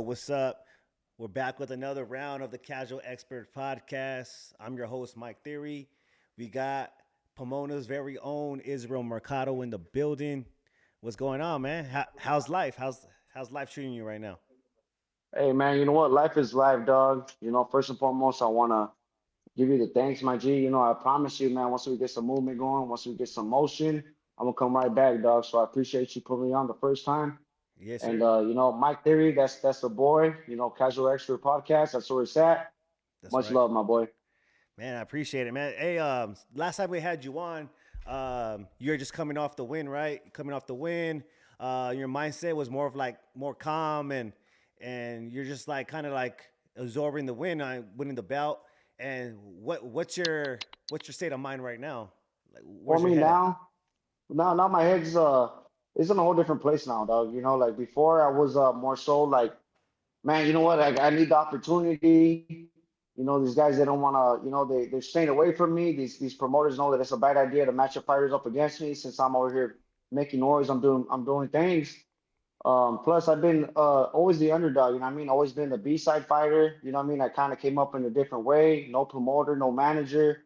what's up? We're back with another round of the Casual Expert Podcast. I'm your host, Mike Theory. We got Pomona's very own Israel Mercado in the building. What's going on, man? How's life? How's life treating you right now? Hey man, you know what? Life is life, dog. First and foremost, I wanna give you the thanks, my G. I promise you, man, once we get some movement going, once we get some motion, I'm gonna come right back, dog. So I appreciate you putting me on the first time. Yes, And sir. Mike Theory, that's the boy, Casual Expert Podcast. That's where it's at. That's Much right. love, my boy. Man, I appreciate it, man. Hey, last time we had you on, you're just coming off the win, right? Coming off the win. Your mindset was more of like more calm and you're just like kind of like absorbing the win, winning the belt. And what's your state of mind right now? Like, For where's your me head at? now my head's it's in a whole different place now, dog. Like before I was more so like, man, you know what? I need the opportunity. These guys they don't want to. They're staying away from me. These promoters know that it's a bad idea to match up fighters up against me. Since I'm over here making noise, I'm doing things. Plus, I've been always the underdog. You know what I mean? Always been the B-side fighter. You know what I mean? I kind of came up in a different way. No promoter, no manager.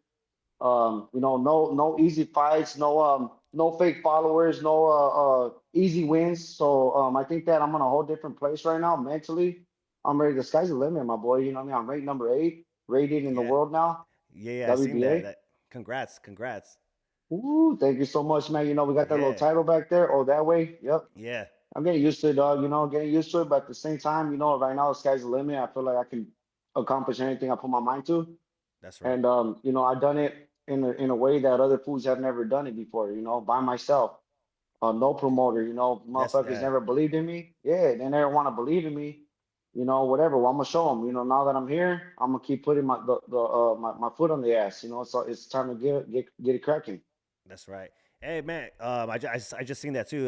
No easy fights, no fake followers, no easy wins. So I think that I'm in a whole different place right now mentally. I'm ready. The sky's the limit, my boy. You know what I mean? I'm ranked number 8, rated in the Yeah, world now, yeah, I seen that. WBA. That congrats. Ooh, thank you so much, man. We got that little Yeah, title back there. Oh, that way. Yep. yeah, I'm getting used to it, dog. Getting used to it. But at the same time, right now the sky's the limit. I feel like I can accomplish anything I put my mind to. that's right. And I've done it in a way that other fools have never done it before, by myself. No promoter, That's motherfuckers never believed in me. Yeah, they never want to believe in me. Whatever. Well, I'm gonna show them. Now that I'm here, I'm gonna keep putting my foot on the ass. So it's time to get it cracking. That's right. Hey man, I just seen that too.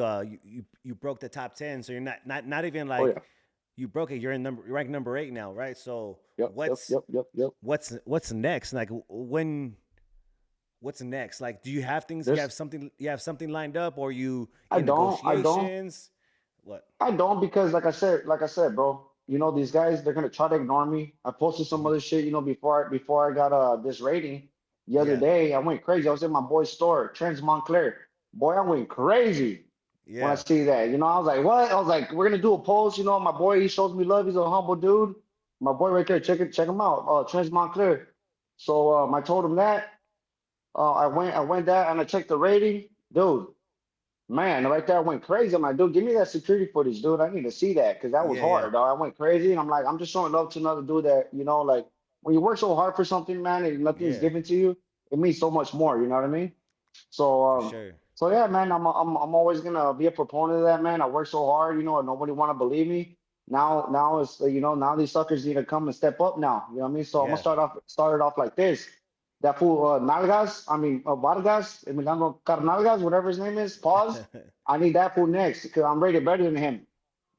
You broke the top 10, so you're not even Oh like yeah. you broke it. You're ranked number 8 now, right? So Yep. Yep. Yep. Yep. Yep. what's next? Like when what's next? Like, do you have things? There's. You have something lined up, or you I in don't. I don't. negotiations? What? I don't because like I said, bro, these guys they're gonna try to ignore me. I posted some Hmm. other shit, before I got this rating the other Yeah, day. I went crazy. I was in my boy's store, Trans Montclair. Boy, I went crazy when I yeah, see that. I was like, what? I was like, we're gonna do a post, my boy, he shows me love, he's a humble dude. My boy right there, check him out. Trans Montclair. So I told him that. I went that and I checked the rating. Dude, man, right there, I went crazy. I'm like, dude, give me that security footage, dude. I need to see that because that was yeah, hard, dog. I went crazy, and I'm like, I'm just showing love to another dude that, like when you work so hard for something, man, and nothing is yeah, given to you, it means so much more. You know what I mean? So, for sure. yeah, man, I'm always gonna be a proponent of that, man. I work so hard, and nobody want to believe me. Now it's now these suckers need to come and step up now. You know what I mean? So I'm gonna Yeah, start it off like this. That fool Nalgas, I mean Vargas, Emiliano Carnalgas, whatever his name is. Pause. I need that fool next because I'm rated better than him.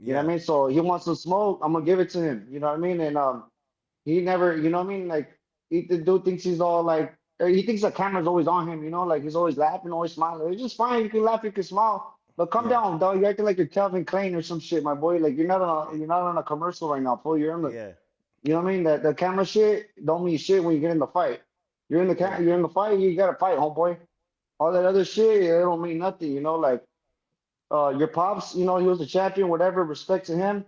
You know what yeah, I mean? So he wants some smoke. I'm gonna give it to him. You know what I mean? And he never, you know what I mean? Like the dude thinks he's all like, or he thinks the camera's always on him. Like he's always laughing, always smiling. It's just fine. You can laugh, you can smile. But calm yeah, down, dog. You're acting like you're Calvin Klein or some shit, my boy. Like you're not on a commercial right now, fool. You're on the yeah, you know what I mean? That the camera shit don't mean shit when you get in the fight. yeah, You're in the fight, you gotta fight, homeboy. All that other shit, it don't mean nothing, like your pops, he was a champion, whatever, respect to him.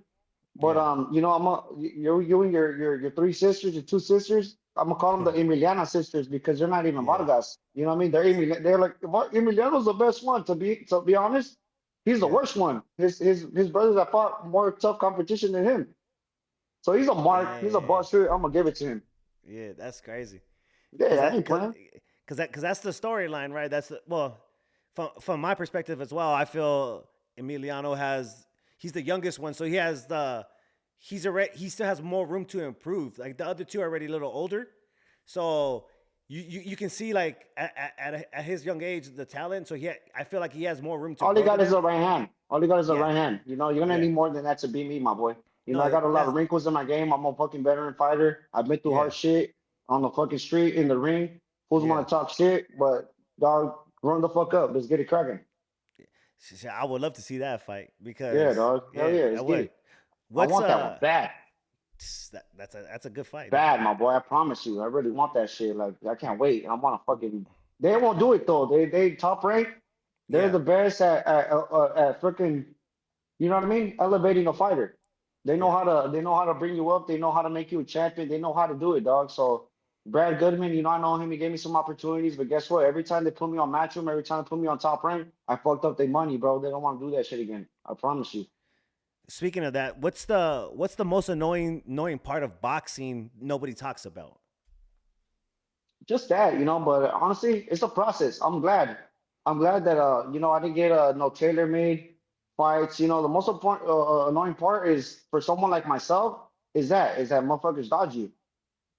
But yeah, you and your three sisters, your two sisters, I'm gonna call them the Emiliana sisters because they're not even yeah, Vargas. You know what I mean? They're like Emiliano's the best one to be honest. He's the yeah, worst one. His brothers have fought more tough competition than him. So he's a mark. He's a damn, buster. I'm gonna give it to him. yeah. That's crazy. Cause Yeah, I that, ain't cause, playing. cause that's the storyline, right? Well, from my perspective as well. I feel Emiliano he's the youngest one, so he still has more room to improve. Like the other two are already a little older, so you can see like at his young age the talent. So I feel like he has more room to All he grow got than is them. a right hand. All he got is a Yeah, right hand. You're gonna yeah. need more than that to beat me, my boy. I No, got a lot of that's wrinkles in my game. I'm a fucking veteran fighter. I've been through yeah, hard shit on the fucking street, in the ring. Fools yeah. want to talk shit, but dog, run the fuck up. Let's get it cracking. I would love to see that fight Yeah, because dog. Hell yeah, yeah, I let's get would. it. I What's want that one bad. that's a good fight. Bad, my boy. I promise you. I really want that shit. Like I can't wait. I want to fucking. They won't do it though. They top rank. They're Yeah, the best at freaking. You know what I mean? Elevating a fighter. yeah, They know how to bring you up. They know how to make you a champion. They know how to do it, dog. So Brad Goodman, I know him. He gave me some opportunities, but guess what? Every time they put me on Matchroom, every time they put me on Top Rank, I fucked up their money, bro. They don't want to do that shit again. I promise you. Speaking of that, what's the most annoying part of boxing nobody talks about? Just that, but honestly, it's a process. I'm glad. I'm glad that I didn't get no tailor-made fights. The most important annoying part is for someone like myself is that motherfuckers dodge you.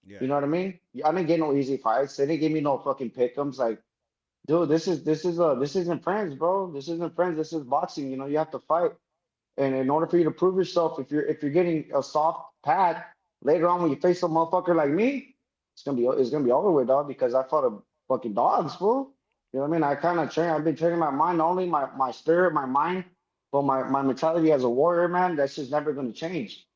Yeah, You know what I mean? I didn't get no easy fights. They didn't give me no fucking pick'ems. Like, dude, this isn't friends, bro. This isn't friends. This is boxing. You have to fight. And in order for you to prove yourself, if you're getting a soft pad later on when you face a motherfucker like me, it's gonna be over with, dog. Because I fought a fucking dogs, fool. You know what I mean? I kind of train. I've been training my mind only, my spirit, my mind, but my mentality as a warrior, man, that's just never gonna change.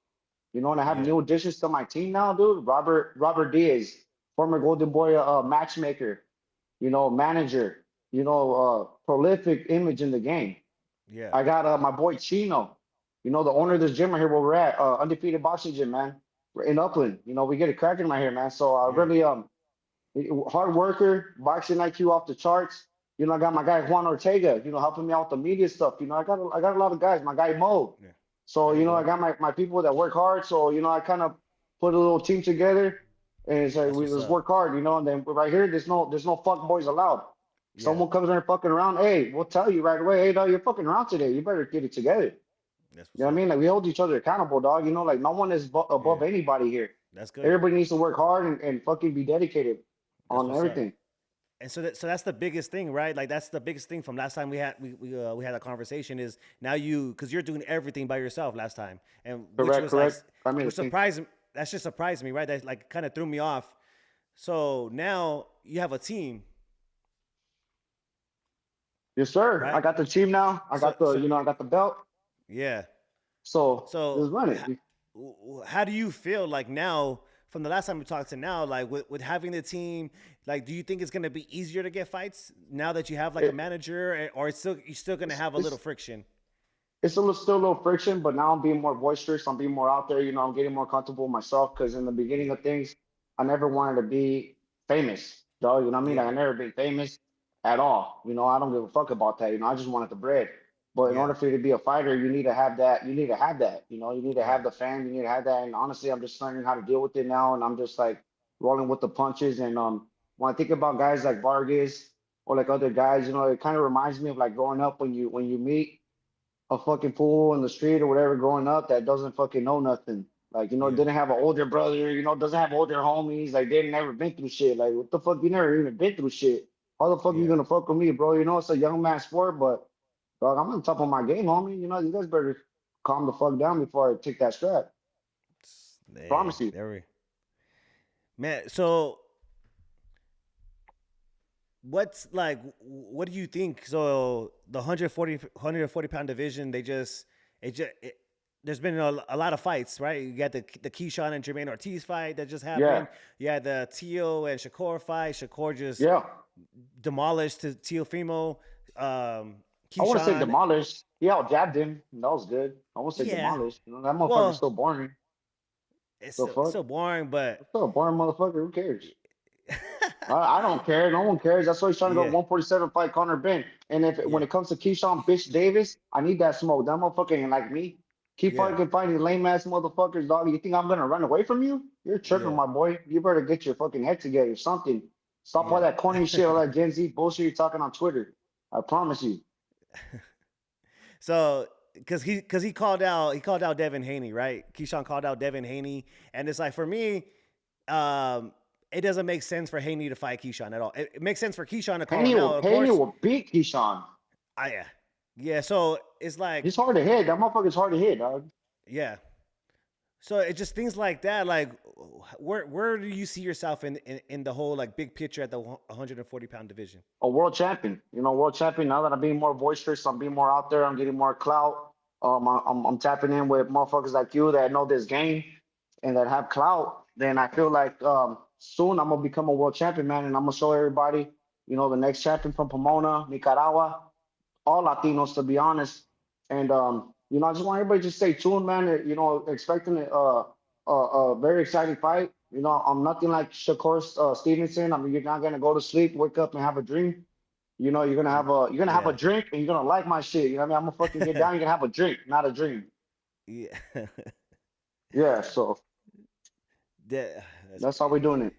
And I have yeah, new additions to my team now, dude. Robert Diaz, former Golden Boy matchmaker, manager, prolific image in the game. yeah, I got my boy Chino, the owner of this gym right here where we're at, undefeated boxing gym, man. We're in Upland. We get it cracking right here, man. So yeah, really hard worker, boxing IQ off the charts. I got my guy Juan Ortega, helping me out with the media stuff. I got a lot of guys. My guy Mo. yeah. So There you I go. got my people that work hard. So I kind of put a little team together, and it's like That's we what's just up. work hard, and then right here, there's no fuck boys allowed. Yeah, Someone comes in there fucking around, hey, we'll tell you right away, hey, dog, you're fucking around today. You better get it together. that's You what's know what I up. mean? Like we hold each other accountable, dog. Like no one is Yeah, above anybody here. that's good. Everybody needs to work hard and fucking be dedicated That's on what's up. everything. And so that's the biggest thing, right? Like that's the biggest thing from last time we had a conversation is now because you're doing everything by yourself last time, and which Correct, was like correct. I mean, which surprised that's just surprised me, right? That like kind of threw me off. So now you have a team, yes, sir. I right? got the team now. I So got the, so I got the belt. yeah. So So let's run it. how do you feel like now from the last time we talked to now, like with having the team, like do you think it's gonna be easier to get fights now that you have like a It, manager, or it's still you're still gonna it's, have a little it's friction? it's still a little friction, but now I'm being more boisterous. I'm being more out there. I'm getting more comfortable with myself because in the beginning Yeah, of things, I never wanted to be famous, dog. You know what I mean? Like, yeah, I never been famous at all. I don't give a fuck about that. I just wanted the bread. But in yeah, order for you to be a fighter, you need to have that. You need to have that. You need to yeah, have the fame. You need to have that. And honestly, I'm just learning how to deal with it now. And I'm just like rolling with the punches. And when I think about guys like Vargas or like other guys, it kind of reminds me of like growing up when you meet a fucking fool in the street or whatever growing up that doesn't fucking know nothing. Like, yeah, didn't have an older brother, doesn't have older homies, like they never been through shit. Like, what the fuck, you never even been through shit. How the fuck you yeah. gonna fuck with me, bro? It's a young man sport, but dog, I'm on top of my game, homie. You guys better calm the fuck down before I take that strap. Hey, Promise you. there we man. So what's like? What do you think? So the 140 pound division, there's been a lot of fights, right? You got the Keyshawn and Jermaine Ortiz fight that just Yeah, happened. You had the Tio and Shakur fight. Shakur just yeah. demolished to Teofimo. I want to say Keyshawn, demolished. He out jabbed him. That was good. I want to say yeah. demolished. That motherfucker's Well, still boring. The it's fuck? still boring, but Still a boring motherfucker. Who cares? I don't care. No one cares. That's why he's trying to go yeah, 147 fight Conor Ben. And when yeah, it comes to Keyshawn Bitch Davis, I need that smoke. That motherfucker ain't like me. Keep yeah, fucking fighting lame ass motherfuckers, dog. You think I'm gonna run away from you? You're tripping, yeah, my boy. You better get your fucking head together. Something. Stop all yeah. that corny shit, all that Gen Z bullshit you're talking on Twitter. I promise you. So because he called out Devin Haney, right? Keyshawn called out Devin Haney, and it's like for me, um, it doesn't make sense for Haney to fight Keyshawn at all. It makes sense for Keyshawn to call him out, of Haney course. will beat Keyshawn. Yeah, yeah. So it's like He's hard to hit. That motherfucker's hard to hit, dog. yeah. So it's just things like that. Like where do you see yourself in the whole like big picture at the 140-pound division? A world champion. World champion. Now that I'm being more boisterous, I'm being more out there. I'm getting more clout. I'm tapping in with motherfuckers like you that know this game and that have clout, then I feel like soon I'm gonna become a world champion, man, and I'm gonna show everybody, the next champion from Pomona, Nicaragua, all Latinos, to be honest. And I just want everybody to stay tuned, man. Expecting a very exciting fight. I'm nothing like Shakur Stevenson. I mean, you're not gonna go to sleep, wake up, and have a dream. You're gonna have a Yeah. drink, and you're gonna like my shit. You know what I mean? I'm gonna fucking get down. You're gonna have a drink, not a dream. Yeah. Yeah. So Yeah, that's that's how we're doing it.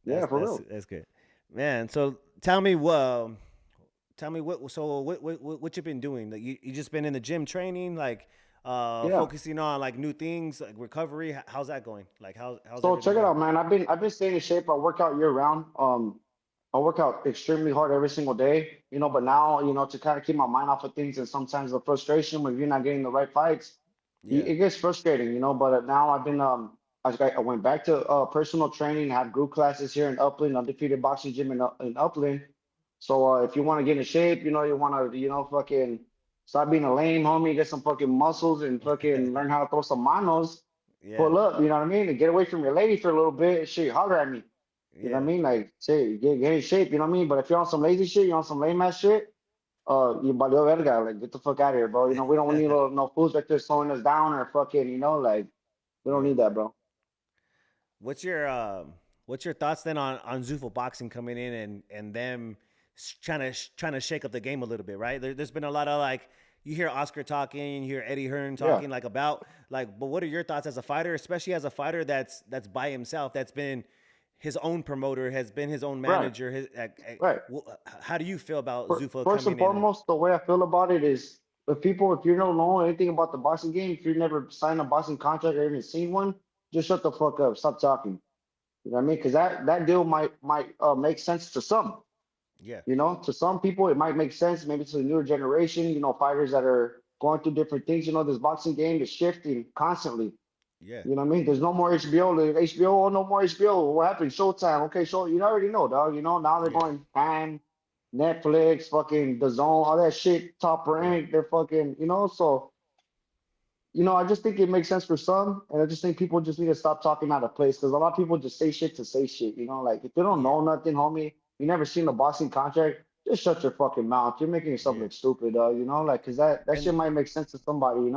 that's Yeah, for that's real. that's good, man. So tell me what so what you've been doing. Like you just been in the gym training, like Yeah. focusing on like new things, like recovery. How's that going? Like how's So everything check it going? out, man. I've been staying in shape. I work out year round. I work out extremely hard every single day, but now, to kind of keep my mind off of things, and sometimes the frustration when you're not getting the right fights, Yeah, it gets frustrating, but now I went back to personal training, have group classes here in Upland, Undefeated Boxing Gym in Upland. So if you want to get in shape, you want to, fucking stop being a lame homie, get some fucking muscles and fucking learn how to throw some manos, yeah, pull up, you know what I mean? And get away from your lady for a little bit. Shit, holler at me. You know what I yeah, mean? Like, say, get in shape, you know what I mean? But if you're on some lazy shit, you're on some lame ass shit, you valió verga. Like, get the fuck out of here, bro. We don't need no fools like this slowing us down or fucking, like, we don't yeah. need that, bro. What's your what's your thoughts then on Zufa boxing coming in and them trying to shake up the game a little bit, right? There's been a lot of like you hear Oscar talking, you hear Eddie Hearn Yeah. talking like about like, but what are your thoughts as a fighter, especially as a fighter that's by himself, that's been his own promoter, has been his own Right. manager. His Right. how do you feel about Zufa First and coming in? foremost, the way I feel about it is if you don't know anything about the boxing game, if you've never signed a boxing contract or even seen one, just shut the fuck up. Stop talking. You know what I mean? Because that deal might make sense to some. Yeah, To some people, it might make sense. Maybe to the newer generation, fighters that are going through different things. This boxing game is shifting constantly. yeah, You know what I mean? There's no more HBO. The HBO, oh, no more HBO. What happened? Showtime. Okay, show. You already know, dog. Now they're yeah, going Prime, Netflix, fucking The Zone, all that shit, top yeah, rank. They're fucking, so I just think it makes sense for some, and I just think people just need to stop talking out of place because a lot of people just say shit to say shit. Like if you don't yeah. know nothing, homie, you never seen a boxing contract, just shut your fucking mouth. You're making yourself Yeah. look stupid, like because that shit And might make sense to somebody.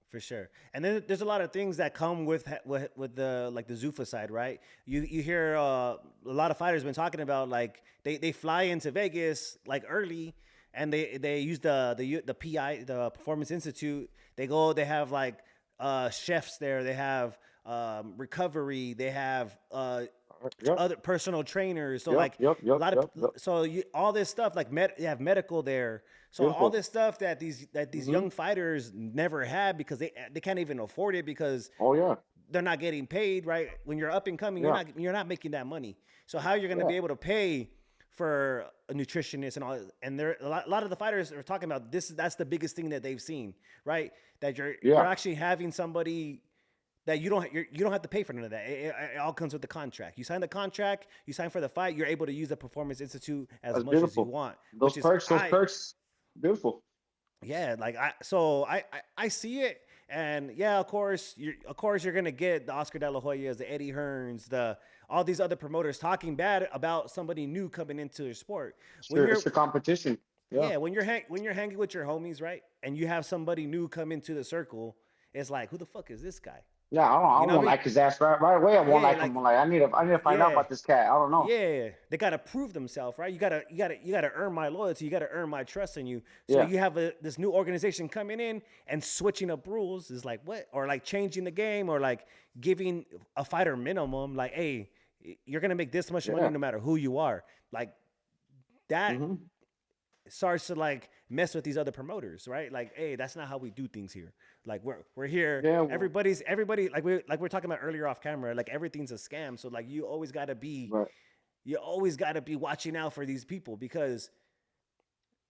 for sure. And then there's a lot of things that come with the like the Zufa side, right? You hear a lot of fighters been talking about like they fly into Vegas like early and they use the PI, the Performance Institute. They go, they have like chefs there, they have recovery, they have Yep, other personal trainers. So yep, like yep, a yep, lot of yep, yep. so all this stuff like you have medical there. So all Beautiful. this stuff that these Hmm. young fighters never had because they can't even afford it because Oh yeah, they're not getting paid, right? When you're up and coming, yeah, you're not making that money. So how you're going to yeah, be able to pay for a nutritionist and all? And there a lot of the fighters are talking about this. That's the biggest thing that they've seen, right? That you're yeah. actually having somebody that you don't have to pay for none of that. It all comes with the contract. You sign the contract, you sign for the fight. You're able to use the Performance Institute as That's much as you beautiful. want, Those which is perks, those perks, beautiful. yeah, like I see it, and yeah, of course you're gonna get the Oscar De La Hoyas, the Eddie Hearns, the all these other promoters talking bad about somebody new coming into the sport. When It's you're your competition. Yeah. yeah, when you're hanging with your homies, right, and you have somebody new come into the circle, it's like who the fuck is this guy? Yeah, I You know what won't I mean? like his ass right away. I won't Yeah, like him. like I'm like, I need to find out yeah, about this cat. I don't know. yeah, they gotta prove themselves, right? You gotta earn my loyalty. You gotta earn my trust in you. So Yeah. you have this new organization coming in and switching up rules is like what, or like changing the game, or like giving a fighter minimum, like hey, you're gonna make this much money Yeah. no matter who you are. Like that Hmm. starts to like mess with these other promoters, right? Like, hey, that's not how we do things here. Like we're here. Yeah. Well, Everybody like we are talking about earlier off camera. Like everything's a scam. So like right. you always gotta be watching out for these people because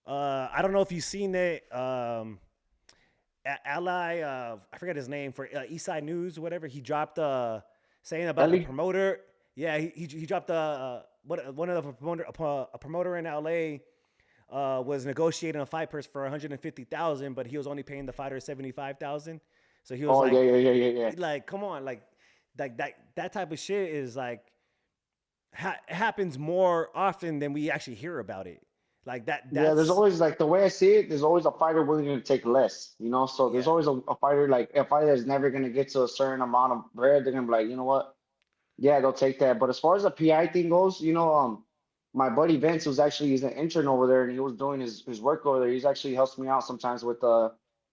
I don't know if you've seen it. Ally, I forget his name for Eastside News, or whatever. He dropped saying about the Ellie. promoter. Yeah, he dropped one of the promoter a promoter in LA was negotiating a fight purse for 150,000, but he was only paying the fighter 75,000. So he was Oh yeah, yeah, yeah, yeah, yeah. like, come on, like that type of shit is like happens more often than we actually hear about it. Like that. Yeah, there's That's always like the way I see it, there's always a fighter willing to take less, you know. So there's yeah. always a fighter like a fighter that's never gonna get to a certain amount of bread. They're gonna be like, you know what? Yeah, they'll take that. But as far as the PI thing goes, my buddy Vince was actually he's an intern over there and he was doing his work over there. He's actually helps me out sometimes with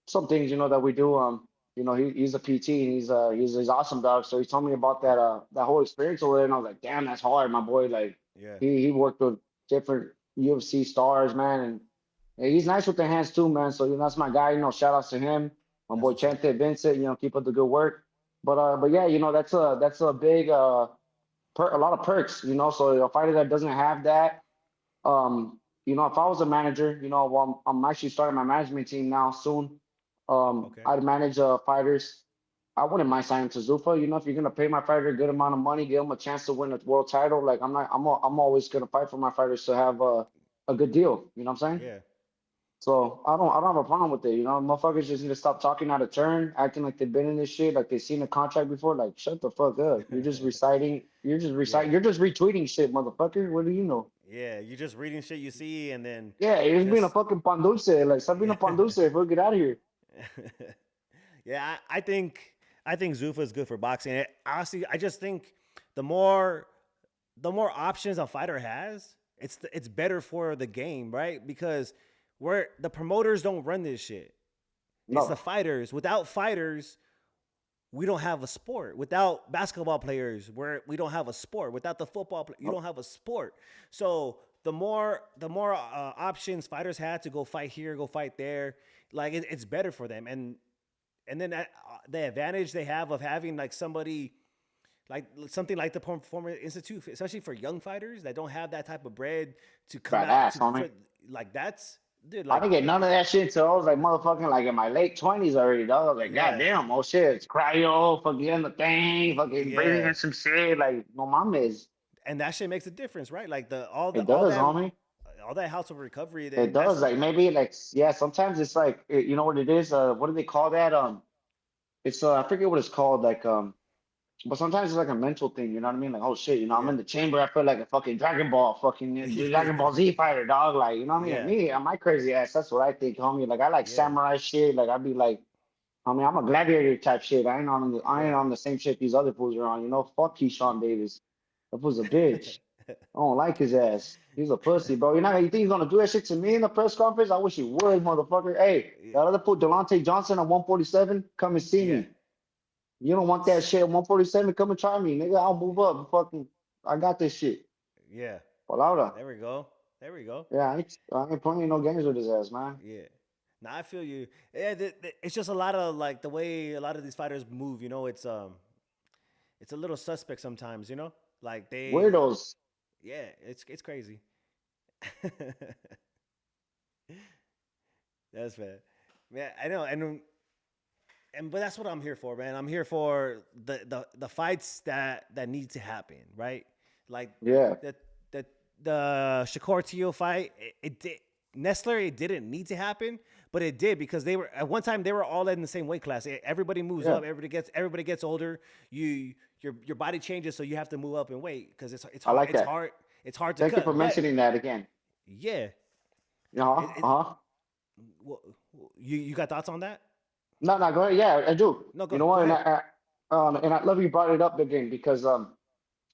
some things, that we do. He's a PT and he's awesome dog. So he told me about that whole experience over there and I was like, damn, that's hard, my boy. Like Yeah, he worked with different UFC stars, man, and he's nice with the hands too, man. So that's my guy, shout outs to him. My that's boy what's up. Chente Vincent, keep up the good work. But yeah, that's a big a lot of perks, So a fighter that doesn't have that, if I was a manager, well, I'm actually starting my management team now soon. Okay. I'd manage fighters. I wouldn't mind signing to Zufa. If you're gonna pay my fighter a good amount of money, give him a chance to win a world title. Like I'm always gonna fight for my fighters to have a good deal. You know what I'm saying? Yeah. So I don't have a problem with it. Motherfuckers just need to stop talking out of turn, acting like they've been in this shit, like they've seen a contract before. Like, shut the fuck up. You're just reciting. You're just Yeah. reciting. You're just retweeting shit, motherfucker. What do you know? Yeah. You just reading shit you see and then Yeah, you're just being a just fucking pandulce. Like, stop being a yeah. pandulce. Bro, get out of here. Yeah, I think Zufa is good for boxing. Honestly, I just think the more the more options a fighter has, it's better for the game, right? Because where the promoters don't run this shit. It's the No, fighters. Without fighters, we don't have a sport. Without basketball players, we don't have a sport. Without the you no. don't have a sport. So the more options fighters had to go fight here, go fight there, like it's better for them. And then the advantage they have of having like somebody like something like the Performance Institute, especially for young fighters that don't have that type of bread to come out Badass, to homie. like that's dude I like didn't get none of that shit until I was like motherfucking like in my late 20s already, dog. I was like, God yeah damn, oh shit, it's cryo, fucking the thing, fucking breathing yeah in some shit. Like, no mames. and that shit makes a difference, right? Like It does, homie. all that house of recovery. It Then that's does. Like maybe like yeah, sometimes it's like you know what it is? What do they call that? It's I forget what it's called, like but sometimes it's like a mental thing, you know what I mean? Like, oh shit, I'm yeah in the chamber, I feel like a fucking Dragon Ball, fucking Dragon Ball Z fighter, dog. Like, you know what I mean? Like yeah me, my crazy ass, that's what I think, homie. Like I like yeah samurai shit. Like I'd be like, I mean, I'm a gladiator type shit. I ain't yeah on the same shit these other fools are on. Fuck Keyshawn Davis. That fool's a bitch. I don't like his ass. He's a pussy, bro. You think he's gonna do that shit to me in the press conference? I wish he would, motherfucker. Hey, yeah that other fool, Delonte Johnson at 147, come and see yeah me. You don't want that shit at 147, come and try me, nigga. I'll move up. Fucking, I got this shit. yeah. Palabra. There we go. There we go. Yeah, I ain't playing no games with his ass, man. Yeah. Now I feel you. Yeah, it's just a lot of like the way a lot of these fighters move. It's a little suspect sometimes. Like Weirdos. yeah, it's crazy. That's bad. Yeah, I know, and but that's what I'm here for, man. I'm here for the fights that need to happen, right? Like Yeah. the the Shakur Teal fight, it did. Nestler, it didn't need to happen, but it did because they were at one time they were all in the same weight class. Everybody moves Yeah. up, everybody gets older. Your body changes, so you have to move up in weight because it's I hard like that. it's hard to Thank you for cut. But mentioning that again. yeah, Uh-huh. it, Uh-huh. well, you got thoughts on that? No, no, go ahead. Yeah, I do. No, You go know go what? ahead. And I love you brought it up again because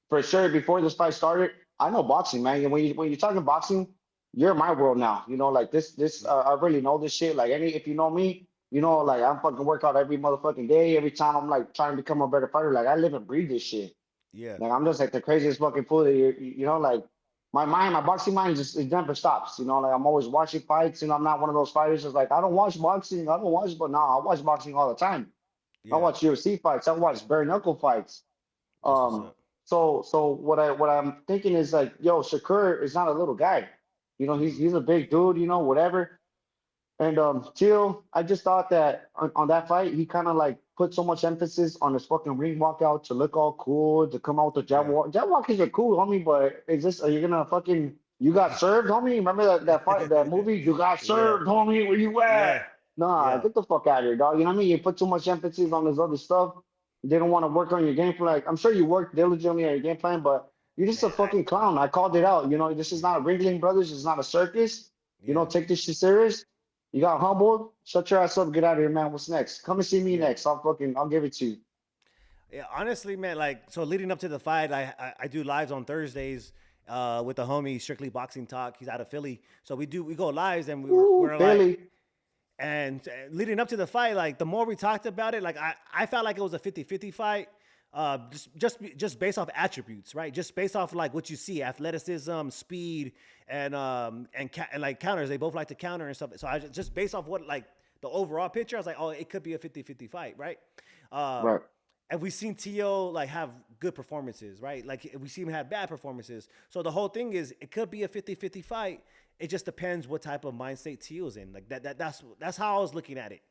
for sure before this fight started, I know boxing, man. And when you're talking boxing, you're in my world now. Like this Yeah, I really know this shit. Like if you know me, like I'm fucking work out every motherfucking day. Every time I'm like trying to become a better fighter. Like I live and breathe this shit. yeah, Like I'm just like the craziest fucking fool that like my boxing mind just it never stops. Like I'm always watching fights. I'm not one of those fighters that's like I don't watch boxing. I don't watch, but no, I watch boxing all the time. I yeah. watch UFC fights. I watch bare knuckle fights. That's what's Um, up. so what I'm thinking is like, yo, Shakur is not a little guy. Mm-hmm. He's a big dude. Whatever. And Teal, I just thought that on that fight, he kind of like put so much emphasis on his fucking ring walkout to look all cool, to come out with the jab Yeah, walk. Jab walkers are cool, homie, but is this, are you gonna fucking You got served, homie. Remember that movie? You got Yeah, served, homie. Where you at? yeah, Nah, yeah, get the fuck out of here, dog. You know what I mean? You put too much emphasis on this other stuff. You didn't want to work on your game plan. Like, I'm sure you worked diligently on your game plan, but you're just a man. fucking clown. I called it out. You know, this is not Ringling Brothers. It's not a circus. You Yeah, don't take this shit serious. You got humbled. Shut your ass up. Get out of here, man. What's next? Come and see me yeah. next. I'll give it to you. Yeah, honestly, man, like so leading up to the fight, I do lives on Thursdays with the homie Strictly Boxing Talk. He's out of Philly, so we go lives and Ooh, we're like Philly. and leading up to the fight, like the more we talked about it, like I felt like it was a 50-50 fight. Just based off attributes, right? Just based off like what you see, athleticism, speed, and like counters. They both like to counter and stuff. So I just based off what like the overall picture, I was like, oh, it could be a 50-50 fight, right? Um, Right. and we've seen Tio like have good performances, right? Like we see him have bad performances. So the whole thing is it could be a 50-50 fight. It just depends what type of mind state Tio's in. Like that's how I was looking at it.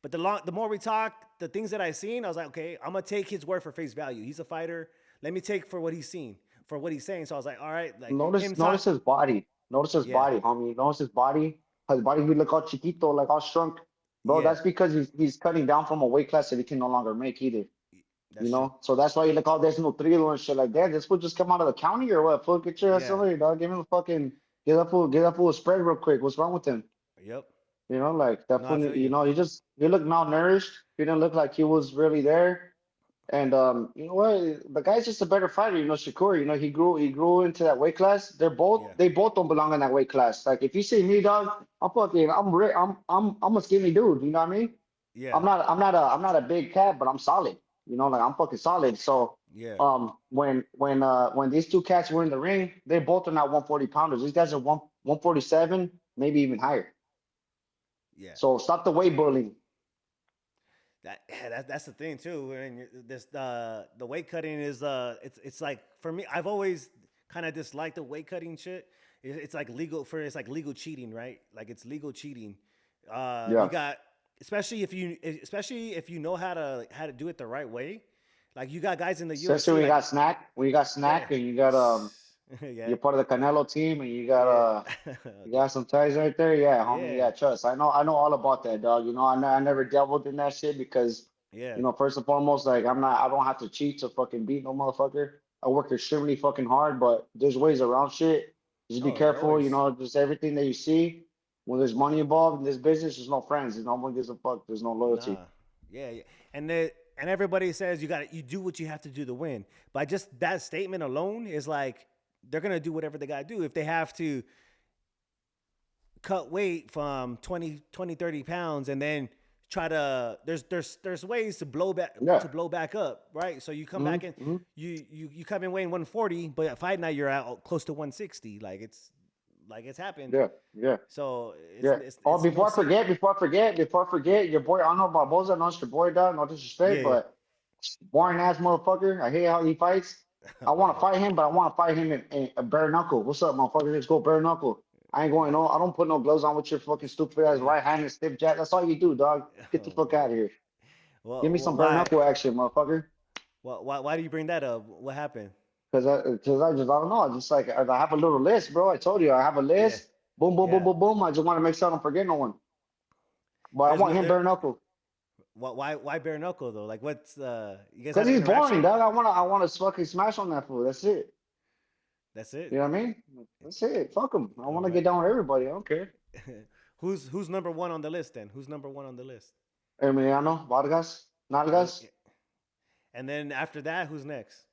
But the more we talked, the things that I seen, I was like, okay, I'm gonna take his word for face value. He's a fighter. Let me take for what he's seen, for what he's saying. So I was like, all right, like him Notice talk, his body. Notice his yeah, body, homie. Notice his body. His body he look all chiquito, like all shrunk. Bro, yeah, that's because he's cutting down from a weight class that he can no longer make either. You that's true. know? So that's why you look all desnutrido and shit like that. This fool just come out of the county or what? Fool, get your ass Yeah, over here, dog. Give him the fucking get that fool a spread real quick. What's wrong with him? yep. You know, like that No, I fool, feel you you. know, he looked malnourished. He didn't look like he was really there. And you know what? The guy's just a better fighter. You know, Shakur. You know, he grew into that weight class. Yeah, They both don't belong in that weight class. Like if you see me, dog, I'm a skinny dude. You know what I mean? yeah, I'm not a big cat, but I'm solid. You know, like I'm fucking solid. So yeah, when these two cats were in the ring, they both are not 140 pounders. These guys are 147, maybe even higher. yeah. So stop the weight bullying. That's the thing too. And this the weight cutting is it's like for me, I've always kind of disliked the weight cutting shit. It's like legal for it's like legal cheating, right? Like it's legal cheating. You Yeah. got especially if you know how to do it the right way. Like you got guys in the Especially UFC, like when you got yeah, snack and yeah, you're part of the Canelo team and yeah, you got some ties right there. Yeah, homie. yeah, Yeah, trust. I know all about that, dog. You know, I never dabbled in that shit because, yeah. you know, first and foremost, like I don't have to cheat to fucking beat no motherfucker. I work extremely fucking hard, but there's ways around shit. Just be Oh, careful, you always. know, just everything that you see. When there's money involved in this business, there's no friends. There's no one gives a fuck. There's no loyalty. Nah, yeah, yeah, and everybody says you do what you have to do to win. But just that statement alone is like they're gonna do whatever they gotta do if they have to cut weight from 20, 30 pounds and then try to there's ways Yeah. to blow back up, right? So you come back and Mm-hmm. you come in weighing 140, but at fight night you're at close to 160. Like it's happened. Yeah. Yeah. So Yeah. Oh, it's no secret. before I forget, your boy, I don't know about Boza, not your boy, dog, no Yeah, disrespect, yeah. but boring ass motherfucker. I hate how he fights. I Oh want to man. fight him, but I want to fight him in a bare knuckle. What's up, motherfucker? Let's go bare knuckle. I ain't going no, I don't put no gloves on with your fucking stupid ass Yeah. right hand and stiff jab. That's all you do, dog. Get the Oh fuck out man. of here. Give me Well, some bare why? knuckle action, motherfucker. Why do you bring that up? What happened? I don't know. I just like I have a little list, bro. I told you I have a Yeah, list. Boom, boom, boom, yeah. boom, boom. I just want to make sure I don't forget no one. But I There's want no him there. bare knuckle. Why bare knuckle though? Like what's you guys Cause had an he's boring, interaction? dog. I wanna fucking smash on that fool. That's it. That's You it. know what I mean? That's it. Fuck him. I All wanna get right. down with everybody. I don't care. Who's number one on the list then? Who's number one on the list? Emiliano, Vargas, Oh, Nalgas, yeah. And then after that, who's next?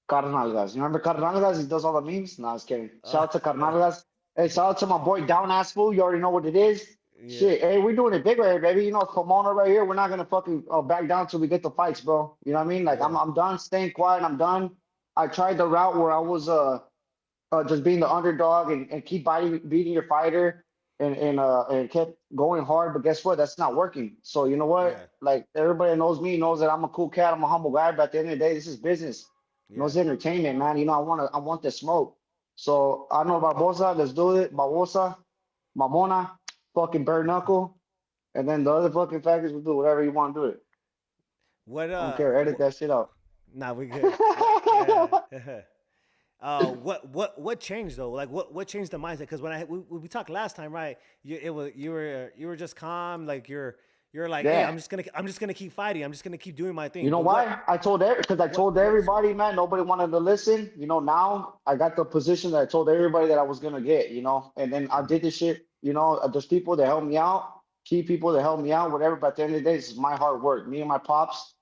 Carnalgas. You remember Carnalgas? He does all the memes. Nah, I was kidding. Shout Uh, out to Carnalgas. Hey, shout out to my boy Down Ass Fool. You already know what it is. yeah, Shit. Hey, we're doing it big right here, baby. You know, Pomona right here. We're not gonna fucking back down till we get the fights, bro. You know what I mean? Like yeah, I'm done staying quiet. I'm done. I tried the route where I was just being the underdog and keep beating your fighter and kept going hard. But guess what? That's not working. So you know yeah, what? Like everybody that knows me knows that I'm a cool cat. I'm a humble guy. But at the end of the day, this is business. No, yeah. it's entertainment, man. You know, I want the smoke. So I know Barbosa. Let's do it. Barbosa, Mamona, fucking bare knuckle, and then the other fucking factors will do whatever you want to do it. What I don't care. Edit that shit out. nah, we good. What? Yeah. What changed though? Like what changed the mindset? Because when we talked last time, right? You were just calm. Like you're like, hey, Yeah. I'm just gonna keep fighting. I'm just gonna keep doing my You thing. know But why? Because I told what everybody, man, nobody wanted to listen. Now I got the position that I told everybody that I was gonna get, and then I Mhm. did this shit, there's people that help me out, key people that help me out, whatever. But at the end of the day, this is my hard work. Me and my pops,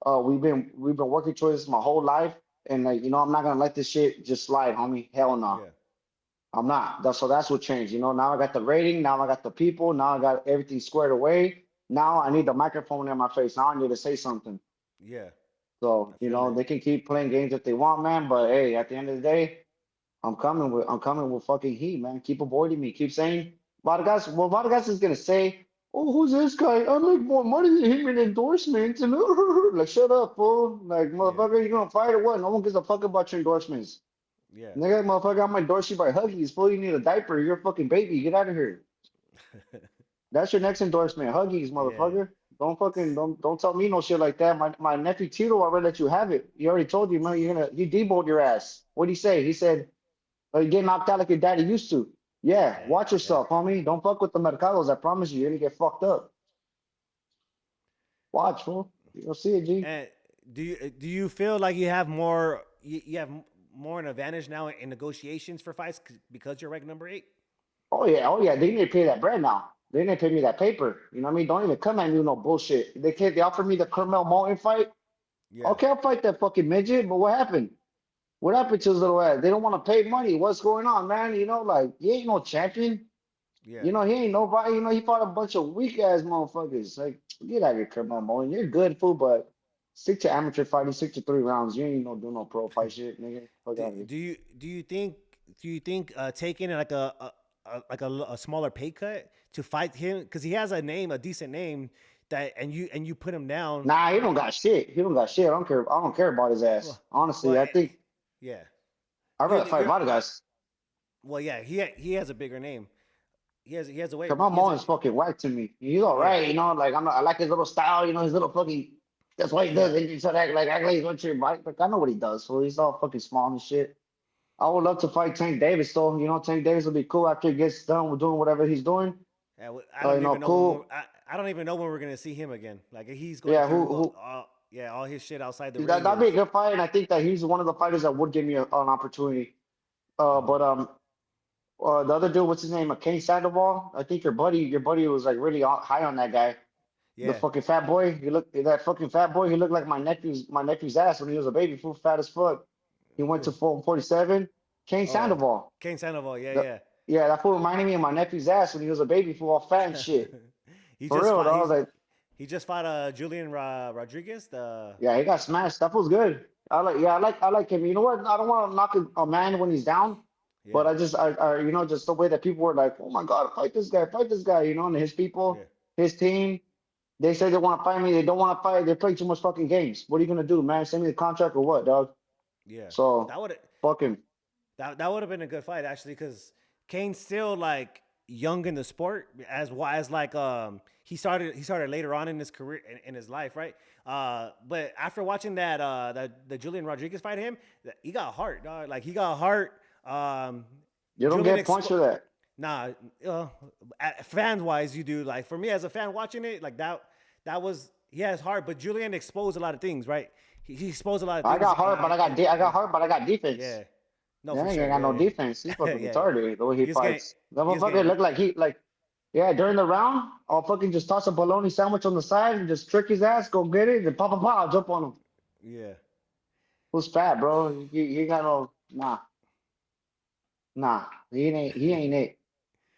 we've been working towards this my whole life. And like, I'm not gonna let this shit just slide, homie. Hell no. Yeah, I'm not. So that's what changed. Now I got the rating, now I got the people, now I got everything squared away. Now I need the microphone in my face. Now I need to say something. yeah, So, I feel it. they can keep playing games if they want, man. But hey, at the end of the day, I'm coming with fucking heat, man. Keep avoiding me. Keep saying Vargas is gonna say, oh, who's this guy? I make more money than him in endorsements. And like, shut up, fool. Like, Yeah, motherfucker, you gonna fight or what? No one gives a fuck about your endorsements. yeah. Nigga, motherfucker, I'm endorse you by Huggies. Fool, you need a diaper. You're a fucking baby. Get out of here. That's your next endorsement. Huggies, Yeah, motherfucker. Don't tell me no shit like that. My nephew Tito already let you have it. He already told you, man, he deboed your ass. What'd he say? He said, oh, you get knocked out like your daddy used to. Yeah, yeah, watch yeah. yourself, homie. Don't fuck with the Mercados. I promise you, you're gonna get fucked up. Watch, fool. You'll see it, G. And do you feel like you have more an advantage now in negotiations for fights because you're ranked number 8? Oh yeah. They need to pay that bread now. They need to pay me that paper. You know what I mean? Don't even come at me with no bullshit. They offered me the Carmel Mountain fight. Yeah, Okay, I'll fight that fucking midget, but what happened? What happened to his little ass? They don't want to pay money. What's going on, man? Like, he ain't no champion. yeah. He ain't nobody. He fought a bunch of weak ass motherfuckers. Like, get out of here, Kermit Moen. You're good, fool, but stick to amateur fighting, stick to 3 rounds. You ain't no do no pro fight shit, nigga. Fuck do, out of here. do you do you think taking like a smaller pay cut to fight him because he has a decent name that and you put him down? Nah, he don't got shit. He don't got shit. I don't care. I don't care about his ass. Well, Honestly, well, I think yeah. I'd You're rather the- fight you're Vargas. well, yeah. He has a bigger name. He has a way. Kermit He has a Moen's fucking whack to me. He's all yeah, right, like I'm not, I like his little style, his little fucking. That's what he does. yeah. He just act like he's going to your bike. Like, I know what he does. So he's all fucking small and shit. I would love to fight Tank Davis, though. Tank Davis will be cool after he gets done with doing whatever he's doing. Yeah, I don't even know when Cool. I don't even know when we're gonna see him again. Like he's going Yeah, through who all his shit outside the ring that'd be a is. good fight, and I think that he's one of the fighters that would give me an opportunity. Mhm. But the other dude, what's his name? Kane Sandoval. I think your buddy was like really high on that guy. The Yeah. fucking fat boy. That fucking fat boy. He looked like my nephew's ass when he was a baby, full fat as fuck. He went to Who? 47. Kane Oh, Sandoval. Kane Sandoval. Yeah, The, yeah. yeah, that fool reminded me of my nephew's ass when he was a baby, full all fat and shit. he For just real, fought. dog. Like, He just fought Julian Rodriguez. The yeah, he got smashed. That was good. I like him. You know what? I don't want to knock a man when he's down, but yeah, just the way that people were like, oh my God, fight this guy, and his yeah, people, his team, they say they want to fight me. They don't want to fight. They play too much fucking games. What are you gonna do, man? Send me the contract or what, dog? yeah. So, That would fuck him. that would have been a good fight actually, because Kane's still like young in the sport as like he started later on in his career in his life, right? But after watching the Julian Rodriguez fight him, he got heart, dog. Like he got heart. You don't Julian get points expo- for that. Nah, fans wise, you do. Like for me as a fan watching it, like that was he has heart, but Julian exposed a lot of things, right? He exposed a lot of I things, got heart, but I got heart, but I got defense. yeah, no, Yeah, for he ain't sure, got yeah, no defense. He's yeah, fucking yeah. retarded the way he He was getting fights. That he was motherfucker getting look like yeah, during the round, I'll fucking just toss a bologna sandwich on the side and just trick his ass, go get it, and pop, pop, pop, I'll jump on him. yeah. Who's fat, bro? He got no, nah. He ain't it.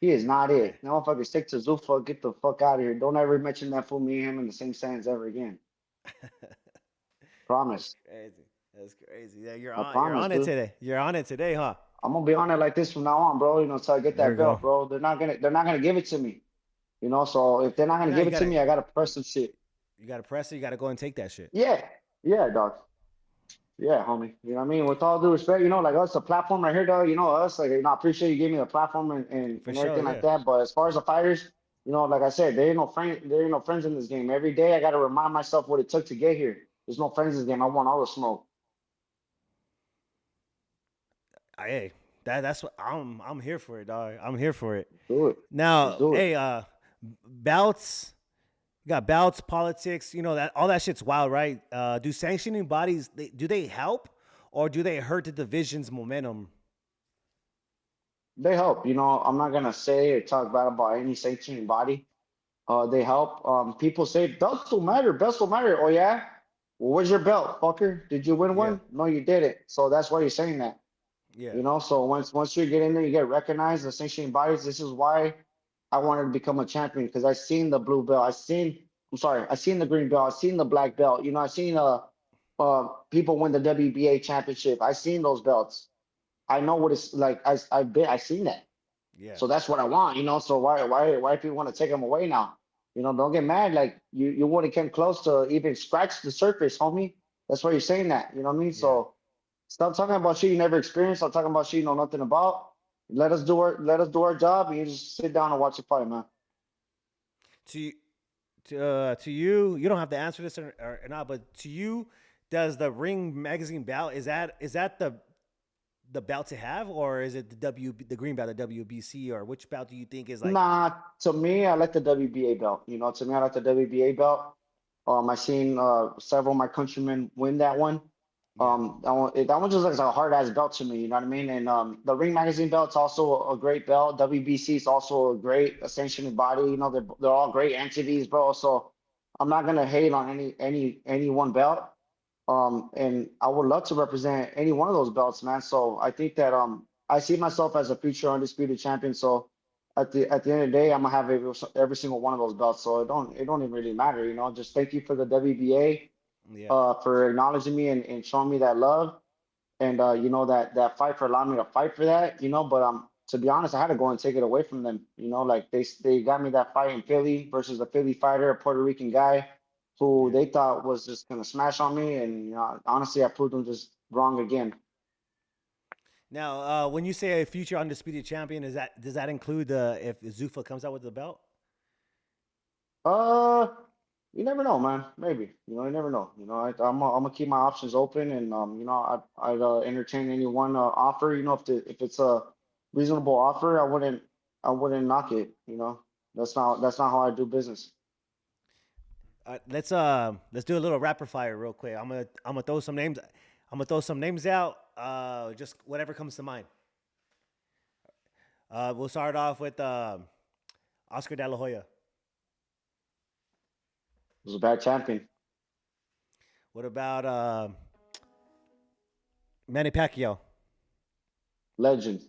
He is not Yeah. it. No motherfucker, stick to Zufa. Get the fuck out of here. Don't ever mention that fool, me and him in the same sentence ever again. That's Promise. crazy. That's crazy. Yeah, you're I on. You're promise, on it dude. today. You're on it today, huh? I'm gonna be on it like this from now on, bro. Until I get There that we go. belt, bro. They're not gonna give it to me. So if they're not gonna Yeah, give you it to gotta me, I gotta press some shit. you gotta press it. You gotta go and take that shit. Yeah, yeah, dog. Yeah, homie. You know what I mean? With all due respect, like us, the platform right here, dog. Us, like, I appreciate you giving me the platform and, and, For and sure. everything like Yeah. that. But as far as the fighters, like I said, there ain't no friends in this game. Every day, I gotta remind myself what it took to get here. There's no friends in this game. I want all the smoke. Hey, that's what I'm here for it, dog. I'm here for it. Do it. Let's Now, do it. hey, bouts. You got bouts, politics. You know that all that shit's wild, right? Do sanctioning bodies do they help or do they hurt the division's momentum? They help. I'm not gonna say or talk bad about any sanctioning body. They help. People say belts don't matter. Belts don't matter. Oh yeah. Well, where's your belt, fucker? Did you win Yeah, one? No, you didn't. So that's why you're saying that. yeah, So once you get in there, you get recognized. The sanctioning bodies. This is why I wanted to become a champion because I seen the blue belt. I'm sorry. I seen the green belt. I seen the black belt. I seen people win the WBA championship. I seen those belts. I know what it's like. I seen that. yeah, So that's what I want. So why people want to take them away now? Don't get mad. Like you wouldn't come close to even scratch the surface, homie. That's why you're saying that. You know what I mean? yeah. So stop talking about shit you never experienced. Stop talking about shit you know nothing about. Let us do our job, and you just sit down and watch the fight, man. To y- to you, you don't have to answer this or not, but to you, does the Ring magazine bout is that the belt to have, or is it the green belt, the WBC, or which belt do you think is like, Nah, to me, I like the WBA belt. To me, I like the WBA belt. I seen several of my countrymen win that one. yeah, That one just looks like a hard ass belt to me. You know what I mean? And the Ring Magazine belt's also a great belt. WBC is also a great sanctioning body. They're all great entities, bro. So I'm not gonna hate on any one belt. And I would love to represent any one of those belts, man. So I think that I see myself as a future undisputed champion. So at the end of the day, I'm gonna have every single one of those belts. So it don't even really matter. Just thank you for the WBA yeah, for acknowledging me and showing me that love and that fight for allowing me to fight for that. But to be honest, I had to go and take it away from them. Like they got me that fight in Philly versus a Philly fighter, a Puerto Rican guy who yeah. they thought was just gonna smash on me, and honestly, I proved them just wrong again. Now, when you say a future undisputed champion, does that include if Zufa comes out with the belt? Uh, you never know, man. Maybe you never know. I'm gonna keep my options open, and I'd entertain any one offer. If it's a reasonable offer, I wouldn't knock it. That's not how I do business. Let's do a little rapid fire real quick. I'm gonna throw some names. I'm gonna throw some names out. Just whatever comes to mind. We'll start off with Oscar De La Hoya. It was a bad champion, What about Manny Pacquiao, legend,